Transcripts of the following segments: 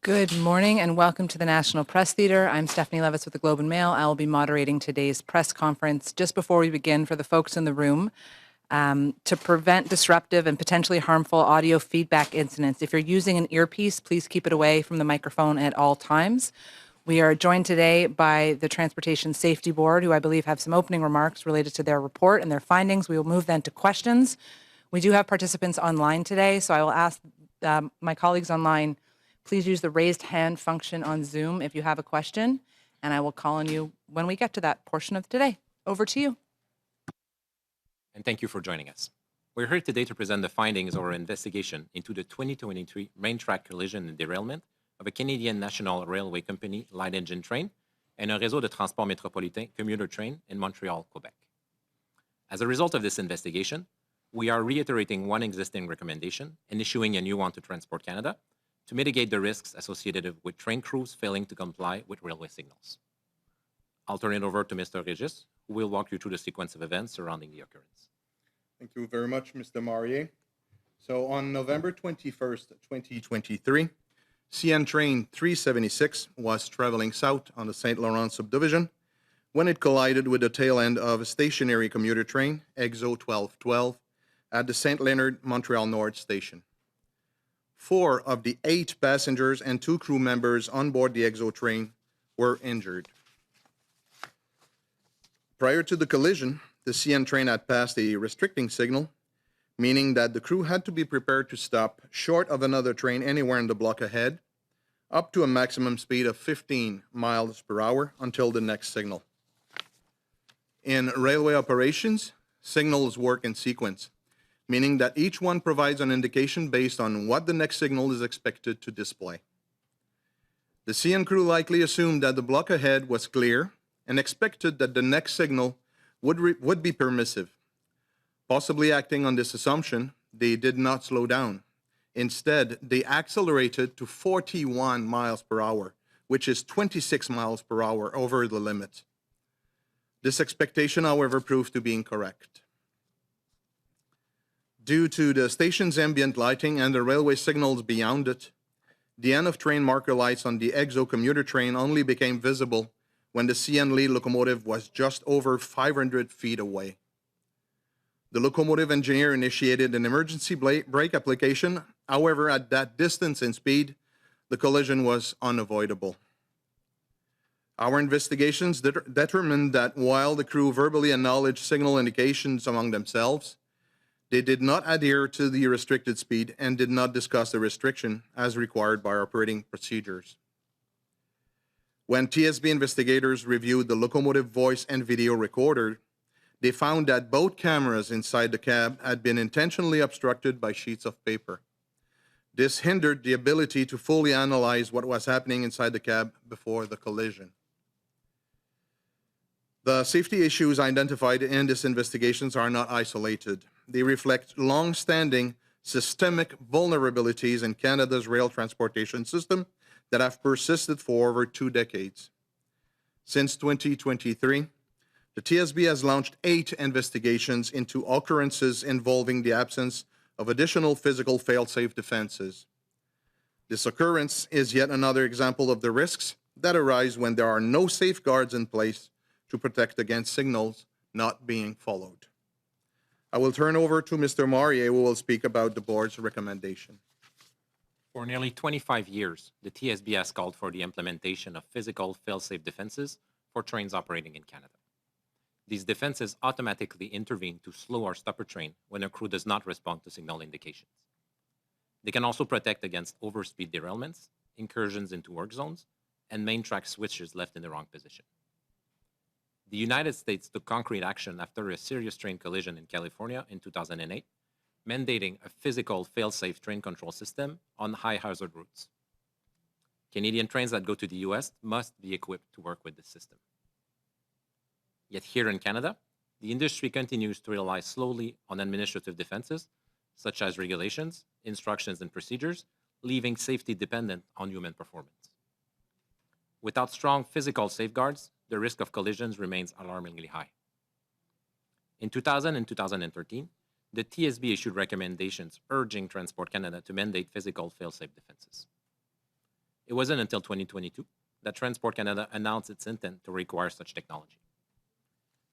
Good morning and welcome to the National Press Theatre. I'm Stephanie Levis with the Globe and Mail. I will be moderating today's press conference. Just before we begin, for the folks in the room, to prevent disruptive and potentially harmful audio feedback incidents, if you're using an earpiece, please keep it away from the microphone at all times. We are joined today by the Transportation Safety Board, who I believe have some opening remarks related to their report and their findings. We will move then to questions. We do have participants online today, so I will ask my colleagues online, please use the raised hand function on Zoom if you have a question, and I will call on you when we get to that portion of today. Over to you. And thank you for joining us. We're here today to present the findings of our investigation into the 2023 main track collision and derailment of a Canadian National Railway Company light engine train and a réseau de transport métropolitain commuter train in Montreal, Quebec. As a result of this investigation, we are reiterating one existing recommendation and issuing a new one to Transport Canada to mitigate the risks associated with train crews failing to comply with railway signals. I'll turn it over to Mr. Regis, who will walk you through the sequence of events surrounding the occurrence. Thank you very much, Mr. Marier. So on November 21st, 2023, CN train 376 was traveling south on the St. Laurent subdivision when it collided with the tail end of a stationary commuter train, EXO 1212, at the St. Leonard Montreal North station. 4 of the 8 passengers and 2 crew members on board the EXO train were injured. Prior to the collision, the CN train had passed a restricting signal, meaning that the crew had to be prepared to stop short of another train anywhere in the block ahead, up to a maximum speed of 15 miles per hour until the next signal. In railway operations, signals work in sequence, meaning that each one provides an indication based on what the next signal is expected to display. The CN crew likely assumed that the block ahead was clear and expected that the next signal would be permissive. Possibly acting on this assumption, they did not slow down. Instead, they accelerated to 41 miles per hour, which is 26 miles per hour over the limit. This expectation, however, proved to be incorrect. Due to the station's ambient lighting and the railway signals beyond it, the end of train marker lights on the EXO commuter train only became visible when the CN lead locomotive was just over 500 feet away. The locomotive engineer initiated an emergency brake application. However, at that distance and speed, the collision was unavoidable. Our investigations determined that while the crew verbally acknowledged signal indications among themselves, they did not adhere to the restricted speed and did not discuss the restriction as required by operating procedures. When TSB investigators reviewed the locomotive voice and video recorder, they found that both cameras inside the cab had been intentionally obstructed by sheets of paper. This hindered the ability to fully analyze what was happening inside the cab before the collision. The safety issues identified in this investigations are not isolated. They reflect long-standing systemic vulnerabilities in Canada's rail transportation system that have persisted for over 2 decades. Since 2023, the TSB has launched 8 investigations into occurrences involving the absence of additional physical fail-safe defenses. This occurrence is yet another example of the risks that arise when there are no safeguards in place to protect against signals not being followed. I will turn over to Mr. Marier, who will speak about the board's recommendation. For nearly 25 years, the TSB has called for the implementation of physical fail-safe defenses for trains operating in Canada. These defenses automatically intervene to slow or stop a train when a crew does not respond to signal indications. They can also protect against overspeed derailments, incursions into work zones, and main track switches left in the wrong position. The United States took concrete action after a serious train collision in California in 2008, mandating a physical fail-safe train control system on high-hazard routes. Canadian trains that go to the US must be equipped to work with this system. Yet here in Canada, the industry continues to rely slowly on administrative defenses, such as regulations, instructions, and procedures, leaving safety dependent on human performance. Without strong physical safeguards, the risk of collisions remains alarmingly high. In 2000 and 2013, the TSB issued recommendations urging Transport Canada to mandate physical fail-safe defenses. It wasn't until 2022 that Transport Canada announced its intent to require such technology,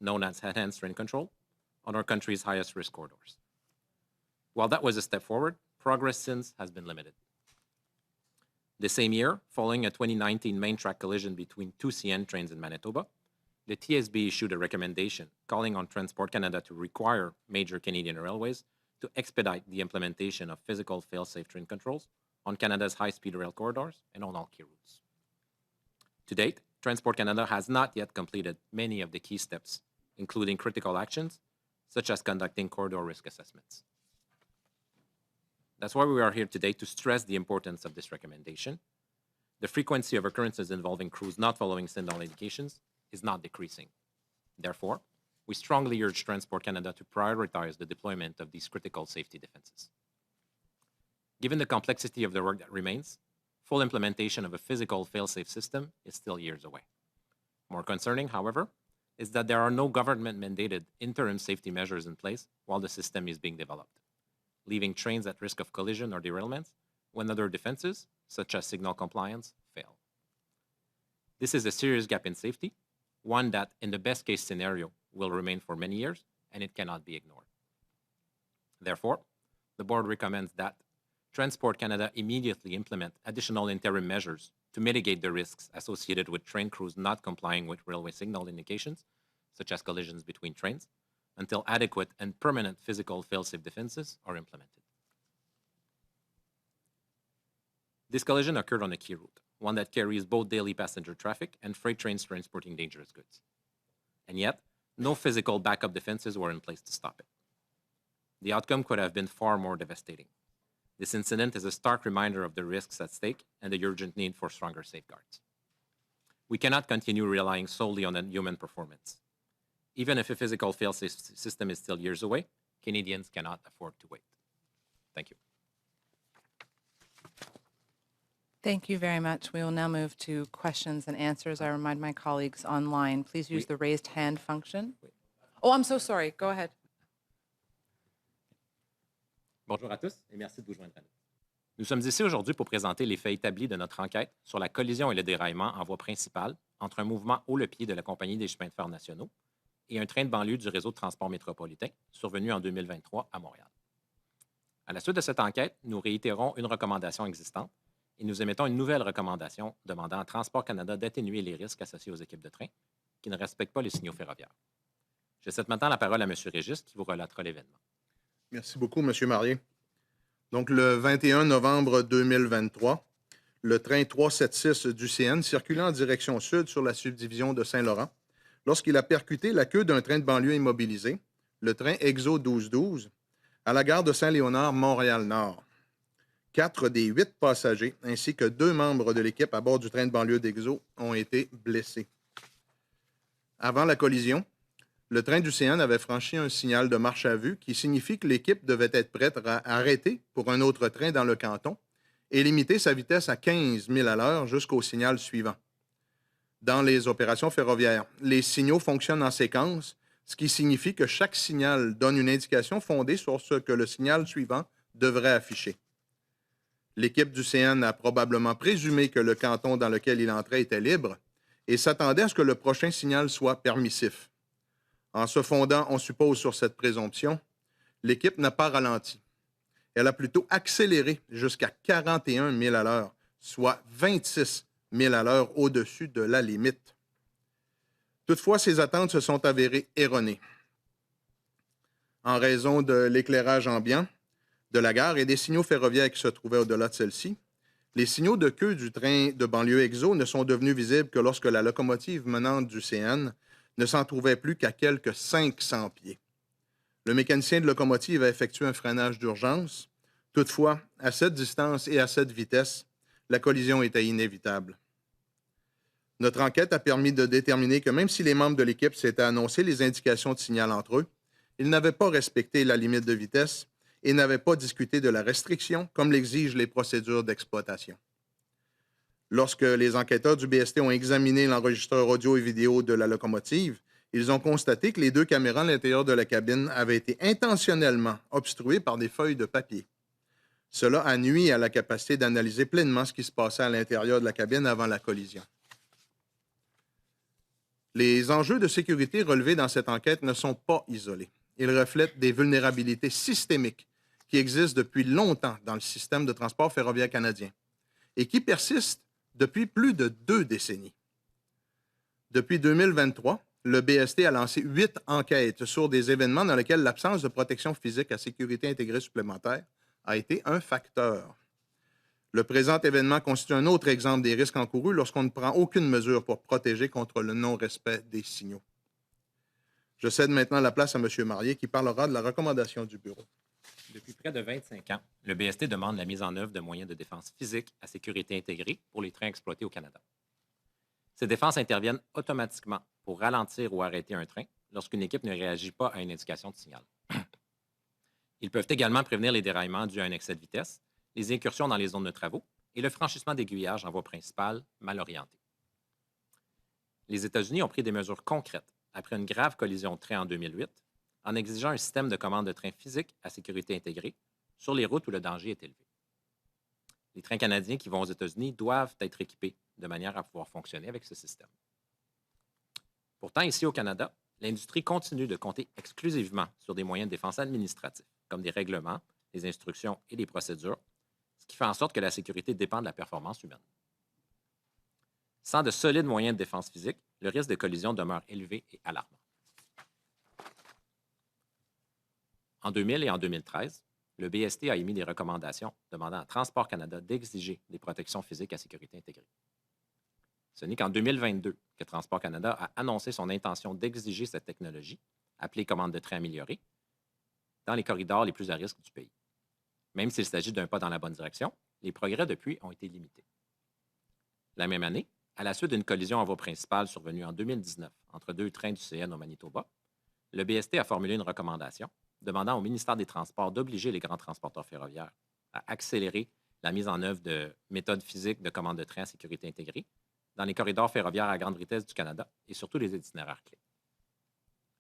known as enhanced train control, on our country's highest risk corridors. While that was a step forward, progress since has been limited. The same year, following a 2019 main track collision between two CN trains in Manitoba, the TSB issued a recommendation calling on Transport Canada to require major Canadian railways to expedite the implementation of physical fail-safe train controls on Canada's high-speed rail corridors and on all key routes. To date, Transport Canada has not yet completed many of the key steps, including critical actions, such as conducting corridor risk assessments. That's why we are here today to stress the importance of this recommendation. The frequency of occurrences involving crews not following signal indications is not decreasing. Therefore, we strongly urge Transport Canada to prioritize the deployment of these critical safety defenses. Given the complexity of the work that remains, full implementation of a physical fail-safe system is still years away. More concerning, however, is that there are no government-mandated interim safety measures in place while the system is being developed, leaving trains at risk of collision or derailments when other defenses, such as signal compliance, fail. This is a serious gap in safety, one that, in the best-case scenario, will remain for many years, and it cannot be ignored. Therefore, the Board recommends that Transport Canada immediately implement additional interim measures to mitigate the risks associated with train crews not complying with railway signal indications, such as collisions between trains, until adequate and permanent physical fail-safe defenses are implemented. This collision occurred on a key route, one that carries both daily passenger traffic and freight trains transporting dangerous goods. And yet, no physical backup defenses were in place to stop it. The outcome could have been far more devastating. This incident is a stark reminder of the risks at stake and the urgent need for stronger safeguards. We cannot continue relying solely on human performance. Even if a physical fail-safe system is still years away, Canadians cannot afford to wait. Thank you. Thank you very much. We will now move to questions and answers. I remind my colleagues online, please use the raised hand function. Oh, I'm so sorry. Go ahead. Bonjour à tous et merci de vous joindre à nous. Nous sommes ici aujourd'hui pour présenter les faits établis de notre enquête sur la collision et le déraillement en voie principale entre un mouvement haut-le-pied de la Compagnie des chemins de fer nationaux et un train de banlieue du réseau de transport métropolitain survenu en 2023 à Montréal. À la suite de cette enquête, nous réitérons une recommandation existante et nous émettons une nouvelle recommandation demandant à Transport Canada d'atténuer les risques associés aux équipes de train qui ne respectent pas les signaux ferroviaires. Je cède maintenant la parole à M. Régis qui vous relatera l'événement. Merci beaucoup, M. Marier. Donc, le 21 novembre 2023, le train 376 du CN circulait en direction sud sur la subdivision de Saint-Laurent lorsqu'il a percuté la queue d'un train de banlieue immobilisé, le train EXO 1212, à la gare de Saint-Léonard, Montréal-Nord. 4 des 8 passagers ainsi que 2 membres de l'équipe à bord du train de banlieue d'EXO ont été blessés. Avant la collision, le train du CN avait franchi un signal de marche à vue qui signifie que l'équipe devait être prête à arrêter pour un autre train dans le canton et limiter sa vitesse à 15 000 à l'heure jusqu'au signal suivant. Dans les opérations ferroviaires, les signaux fonctionnent en séquence, ce qui signifie que chaque signal donne une indication fondée sur ce que le signal suivant devrait afficher. L'équipe du CN a probablement présumé que le canton dans lequel il entrait était libre et s'attendait à ce que le prochain signal soit permissif. En se fondant, on suppose, sur cette présomption, l'équipe n'a pas ralenti. Elle a plutôt accéléré jusqu'à 41 000 à l'heure, soit 26 000 à l'heure au-dessus de la limite. Toutefois, ces attentes se sont avérées erronées. En raison de l'éclairage ambiant de la gare et des signaux ferroviaires qui se trouvaient au-delà de celle-ci, les signaux de queue du train de banlieue EXO ne sont devenus visibles que lorsque la locomotive menante du CN ne s'en trouvait plus qu'à quelques 500 pieds. Le mécanicien de locomotive a effectué un freinage d'urgence. Toutefois, à cette distance et à cette vitesse, la collision était inévitable. Notre enquête a permis de déterminer que même si les membres de l'équipe s'étaient annoncé les indications de signal entre eux, ils n'avaient pas respecté la limite de vitesse et n'avaient pas discuté de la restriction comme l'exigent les procédures d'exploitation. Lorsque les enquêteurs du BST ont examiné l'enregistreur audio et vidéo de la locomotive, ils ont constaté que les 2 caméras à l'intérieur de la cabine avaient été intentionnellement obstruées par des feuilles de papier. Cela a nui à la capacité d'analyser pleinement ce qui se passait à l'intérieur de la cabine avant la collision. Les enjeux de sécurité relevés dans cette enquête ne sont pas isolés. Ils reflètent des vulnérabilités systémiques qui existent depuis longtemps dans le système de transport ferroviaire canadien et qui persistent depuis plus de 2 décennies. Depuis 2023, le BST a lancé 8 enquêtes sur des événements dans lesquels l'absence de protection physique à sécurité intégrée supplémentaire a été un facteur. Le présent événement constitue un autre exemple des risques encourus lorsqu'on ne prend aucune mesure pour protéger contre le non-respect des signaux. Je cède maintenant la place à M. Marier qui parlera de la recommandation du Bureau. Depuis près de 25 ans, le BST demande la mise en œuvre de moyens de défense physique à sécurité intégrée pour les trains exploités au Canada. Ces défenses interviennent automatiquement pour ralentir ou arrêter un train lorsqu'une équipe ne réagit pas à une indication de signal. Ils peuvent également prévenir les déraillements dus à un excès de vitesse, les incursions dans les zones de travaux et le franchissement d'aiguillages en voie principale mal orientée. Les États-Unis ont pris des mesures concrètes après une grave collision de train en 2008 en exigeant un système de commande de train physique à sécurité intégrée sur les routes où le danger est élevé. Les trains canadiens qui vont aux États-Unis doivent être équipés de manière à pouvoir fonctionner avec ce système. Pourtant, ici au Canada, l'industrie continue de compter exclusivement sur des moyens de défense administratifs, comme des règlements, des instructions et des procédures, ce qui fait en sorte que la sécurité dépend de la performance humaine. Sans de solides moyens de défense physique, le risque de collision demeure élevé et alarmant. En 2000 et en 2013, le BST a émis des recommandations demandant à Transport Canada d'exiger des protections physiques à sécurité intégrée. Ce n'est qu'en 2022 que Transport Canada a annoncé son intention d'exiger cette technologie, appelée commande de train améliorée, dans les corridors les plus à risque du pays. Même s'il s'agit d'un pas dans la bonne direction, les progrès depuis ont été limités. La même année, à la suite d'une collision en voie principale survenue en 2019 entre 2 trains du CN au Manitoba, le BST a formulé une recommandation demandant au ministère des Transports d'obliger les grands transporteurs ferroviaires à accélérer la mise en œuvre de méthodes physiques de commande de train à sécurité intégrée dans les corridors ferroviaires à grande vitesse du Canada et surtout les itinéraires clés.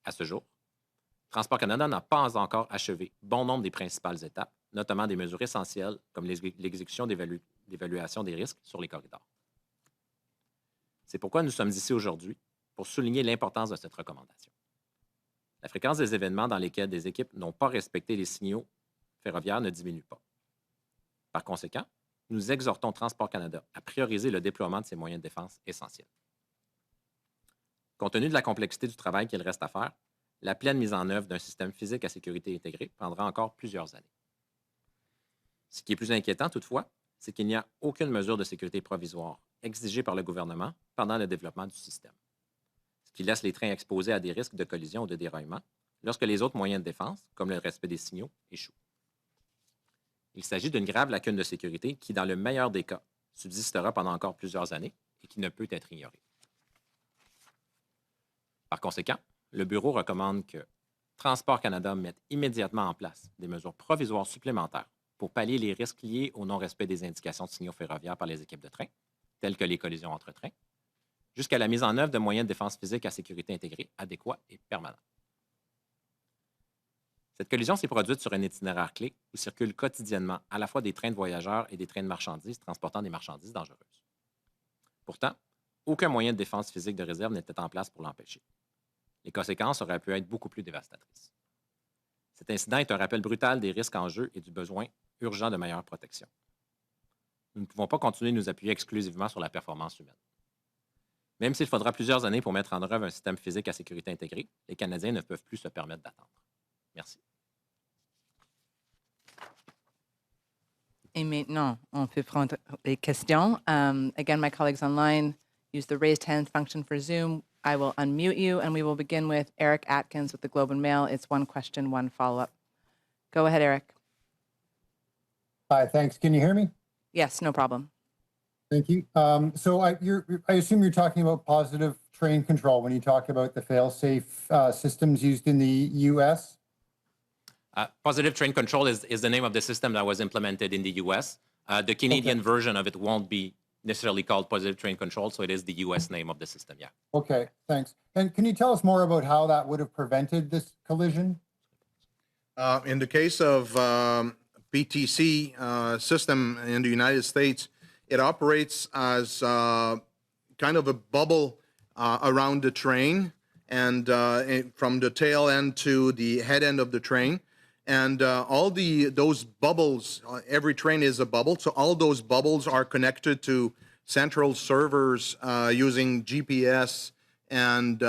À ce jour, Transport Canada n'a pas encore achevé bon nombre des principales étapes, notamment des mesures essentielles comme l'exécution d'évaluation des risques sur les corridors. C'est pourquoi nous sommes ici aujourd'hui pour souligner l'importance de cette recommandation. La fréquence des événements dans lesquels des équipes n'ont pas respecté les signaux ferroviaires ne diminue pas. Par conséquent, nous exhortons Transport Canada à prioriser le déploiement de ces moyens de défense essentiels. Compte tenu de la complexité du travail qu'il reste à faire, la pleine mise en œuvre d'un système physique à sécurité intégrée prendra encore plusieurs années. Ce qui est plus inquiétant toutefois, c'est qu'il n'y a aucune mesure de sécurité provisoire exigée par le gouvernement pendant le développement du système, ce qui laisse les trains exposés à des risques de collision ou de déraillement lorsque les autres moyens de défense, comme le respect des signaux, échouent. Il s'agit d'une grave lacune de sécurité qui, dans le meilleur des cas, subsistera pendant encore plusieurs années et qui ne peut être ignorée. Par conséquent, le Bureau recommande que Transport Canada mette immédiatement en place des mesures provisoires supplémentaires pour pallier les risques liés au non-respect des indications de signaux ferroviaires par les équipes de train, telles que les collisions entre trains, jusqu'à la mise en œuvre de moyens de défense physique à sécurité intégrée adéquats et permanents. Cette collision s'est produite sur un itinéraire clé où circulent quotidiennement à la fois des trains de voyageurs et des trains de marchandises transportant des marchandises dangereuses. Pourtant, aucun moyen de défense physique de réserve n'était en place pour l'empêcher. Les conséquences auraient pu être beaucoup plus dévastatrices. Cet incident est un rappel brutal des risques en jeu et du besoin urgent de meilleure protection. Nous ne pouvons pas continuer de nous appuyer exclusivement sur la performance humaine. Même s'il faudra plusieurs années pour mettre en œuvre un système physique à sécurité intégrée, les Canadiens ne peuvent plus se permettre d'attendre. Merci. Et maintenant, on peut prendre les questions. Again, my colleagues online use the raised hand function for Zoom. I will unmute you, and we will begin with Eric Atkins with the Globe and Mail. It's one question, one follow-up. Go ahead, Eric. Hi, thanks. Can you hear me? Yes, no problem. Thank you. So I assume you're talking about positive train control when you talk about the fail-safe systems used in the U.S.? Positive train control is the name of the system that was implemented in the U.S. The Canadian version of it won't be necessarily called positive train control, so it is the U.S. name of the system, yeah. Okay, thanks. And can you tell us more about how that would have prevented this collision? In the case of PTC system in the United States, it operates as kind of a bubble around the train, and from the tail end to the head end of the train. And all those bubbles, every train is a bubble, so all those bubbles are connected to central servers using GPS and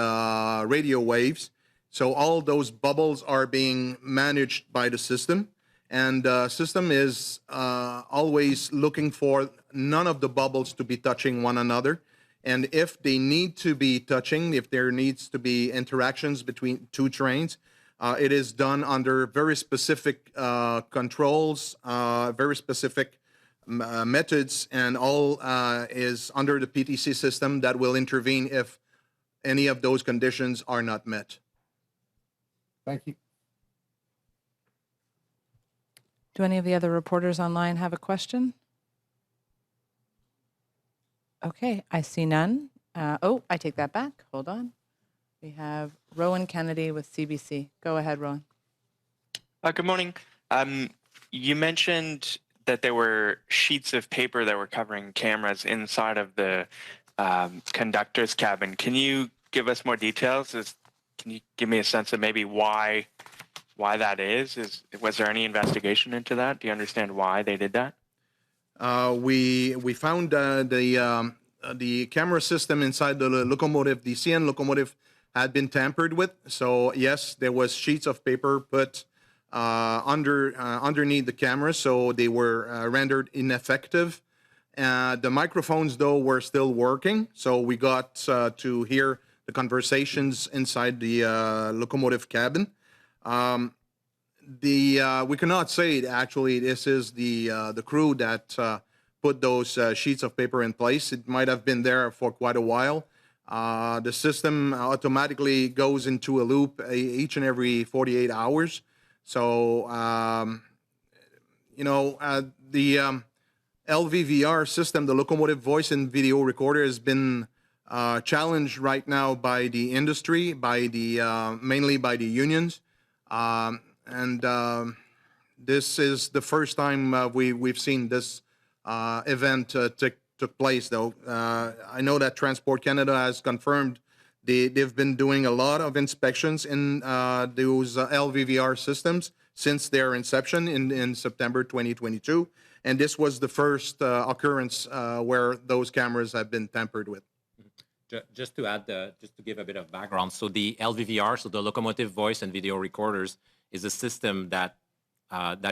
radio waves. So all those bubbles are being managed by the system, and the system is always looking for none of the bubbles to be touching one another. And if they need to be touching, if there needs to be interactions between two trains, it is done under very specific controls, very specific methods, and all is under the PTC system that will intervene if any of those conditions are not met. Thank you. Do any of the other reporters online have a question? Okay, I see none. Oh, I take that back. Hold on. We have Rowan Kennedy with CBC. Go ahead, Rowan. Good morning. You mentioned that there were sheets of paper that were covering cameras inside of the conductor's cabin. Can you give us more details? Can you give me a sense of maybe why that is? Was there any investigation into that? Do you understand why they did that? We found the camera system inside the locomotive, the CN locomotive, had been tampered with. So yes, there was sheets of paper put underneath the camera, so they were rendered ineffective. The microphones, though, were still working, so we got to hear the conversations inside the locomotive cabin. We cannot say actually this is the crew that put those sheets of paper in place. It might have been there for quite a while. The system automatically goes into a loop each and every 48 hours. So, the LVVR system, the locomotive voice and video recorder, has been challenged right now by the industry, mainly by the unions. This is the first time we've seen this event took place, though. I know that Transport Canada has confirmed they've been doing a lot of inspections in those LVVR systems since their inception in September 2022. And this was the first occurrence where those cameras have been tampered with. Just to add, just to give a bit of background, so the LVVR, so the locomotive voice and video recorders, is a system that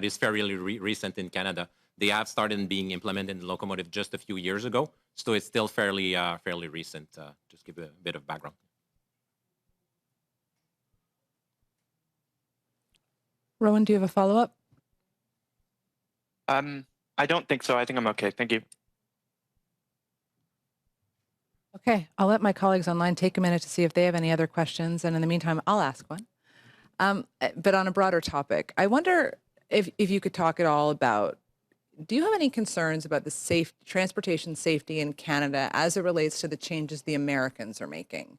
is fairly recent in Canada. They have started being implemented in the locomotive just a few years ago, so it's still fairly recent. Just give a bit of background. Rowan, do you have a follow-up? I don't think so. I think I'm okay. Thank you. Okay, I'll let my colleagues online take a minute to see if they have any other questions, and in the meantime, I'll ask one. But on a broader topic, I wonder if you could talk at all about, do you have any concerns about the transportation safety in Canada as it relates to the changes the Americans are making?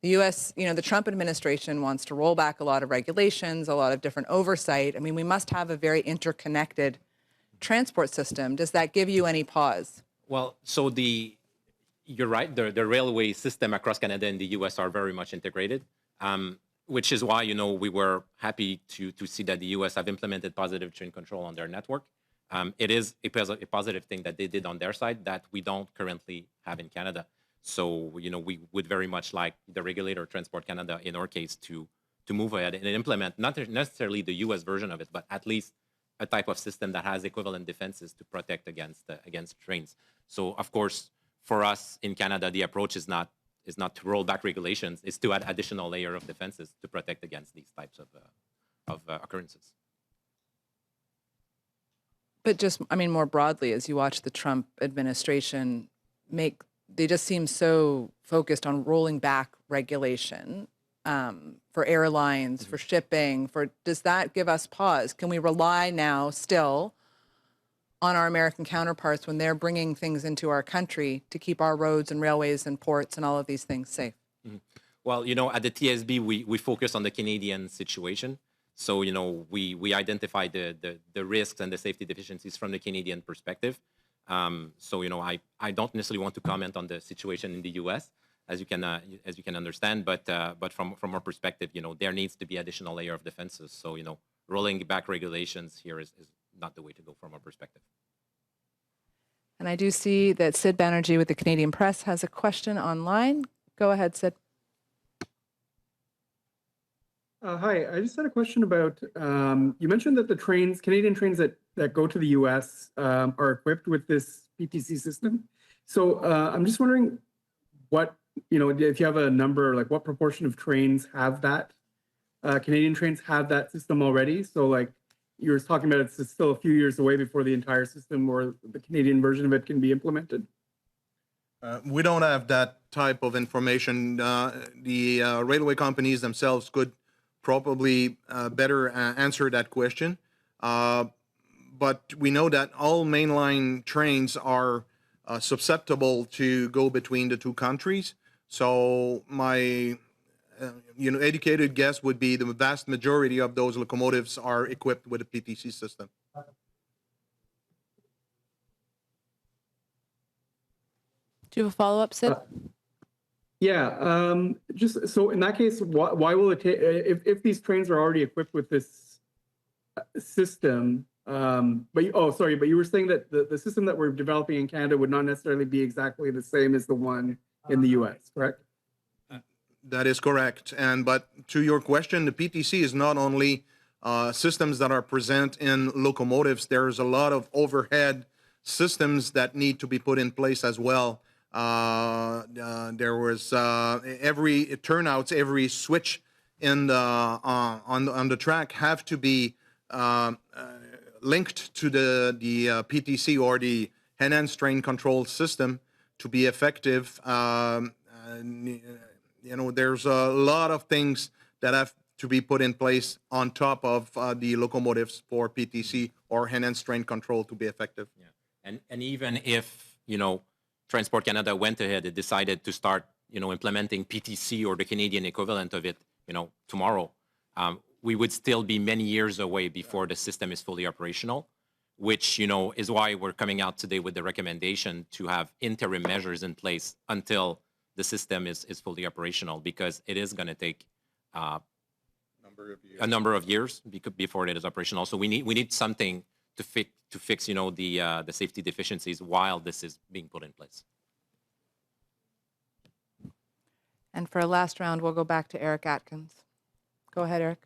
The U.S., the Trump administration wants to roll back a lot of regulations, a lot of different oversight. I mean, we must have a very interconnected transport system. Does that give you any pause? Well, so you're right. The railway system across Canada and the U.S. are very much integrated, which is why, we were happy to see that the U.S. have implemented positive train control on their network. It is a positive thing that they did on their side that we don't currently have in Canada. So, we would very much like the regulator, Transport Canada, in our case, to move ahead and implement not necessarily the U.S. version of it, but at least a type of system that has equivalent defenses to protect against trains. So, of course, for us in Canada, the approach is not to roll back regulations; it's to add additional layer of defenses to protect against these types of occurrences. But just, more broadly, as you watch the Trump administration they just seem so focused on rolling back regulation for airlines, for shipping, does that give us pause? Can we rely now still on our American counterparts when they're bringing things into our country to keep our roads and railways and ports and all of these things safe? Mm-hmm. Well, at the TSB, we focus on the Canadian situation. So, we identify the risks and the safety deficiencies from the Canadian perspective. So, I don't necessarily want to comment on the situation in the U.S., as you can understand, but from our perspective, there needs to be additional layer of defenses. So, rolling back regulations here is not the way to go from our perspective. And I do see that Sid Banerjee with the Canadian Press has a question online. Go ahead, Sid. Hi, I just had a question about, you mentioned that the Canadian trains that go to the US are equipped with this PTC system. So I'm just wondering what, if you have a number, like what proportion of trains have that, Canadian trains have that system already? So like you were talking about, it's still a few years away before the entire system or the Canadian version of it can be implemented. We don't have that type of information. The railway companies themselves could probably better answer that question. But we know that all mainline trains are susceptible to go between the two countries. So my educated guess would be the vast majority of those locomotives are equipped with a PTC system. Do you have a follow-up, Sid? Yeah, just so in that case, why will it take, if these trains are already equipped with this system, but you were saying that the system that we're developing in Canada would not necessarily be exactly the same as the one in the US, correct? That is correct. But to your question, the PTC is not only systems that are present in locomotives. There's a lot of overhead systems that need to be put in place as well. There was every turnouts, every switch in the on the track have to be linked to the PTC or the enhanced train control system to be effective. There's a lot of things that have to be put in place on top of the locomotives for PTC or enhanced train control to be effective. Yeah, and even if Transport Canada went ahead and decided to start, implementing PTC or the Canadian equivalent of it, tomorrow, we would still be many years away before the system is fully operational, which, is why we're coming out today with the recommendation to have interim measures in place until the system is fully operational, because it is going to take a number of years before it is operational. So we need something to fix the safety deficiencies while this is being put in place. And for a last round, we'll go back to Eric Atkins. Go ahead, Eric.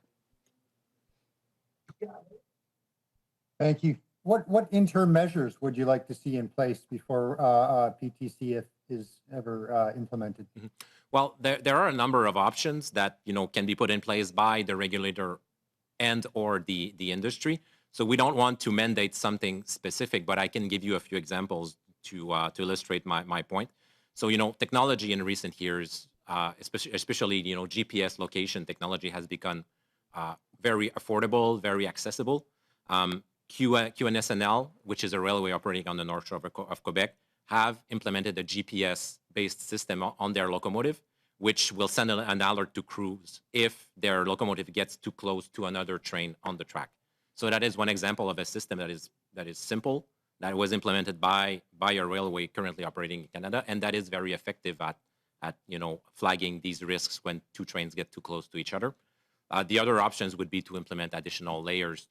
Thank you. What interim measures would you like to see in place before PTC is ever implemented? Mm-hmm. Well, there are a number of options that can be put in place by the regulator and or the industry. So we don't want to mandate something specific, but I can give you a few examples to illustrate my point. So technology in recent years, especially GPS location technology, has become very affordable, very accessible. QNSNL, which is a railway operating on the north shore of Quebec, have implemented a GPS-based system on their locomotive, which will send an alert to crews if their locomotive gets too close to another train on the track. So that is one example of a system that is simple, that was implemented by a railway currently operating in Canada, and that is very effective at flagging these risks when two trains get too close to each other. The other options would be to implement additional layers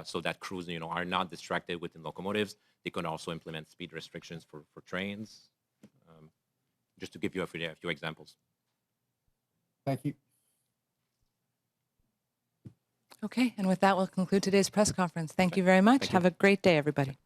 so that crews are not distracted within locomotives. They can also implement speed restrictions for trains, just to give you a few examples. Thank you. Okay, and with that, we'll conclude today's press conference. Thank you very much. Have a great day, everybody.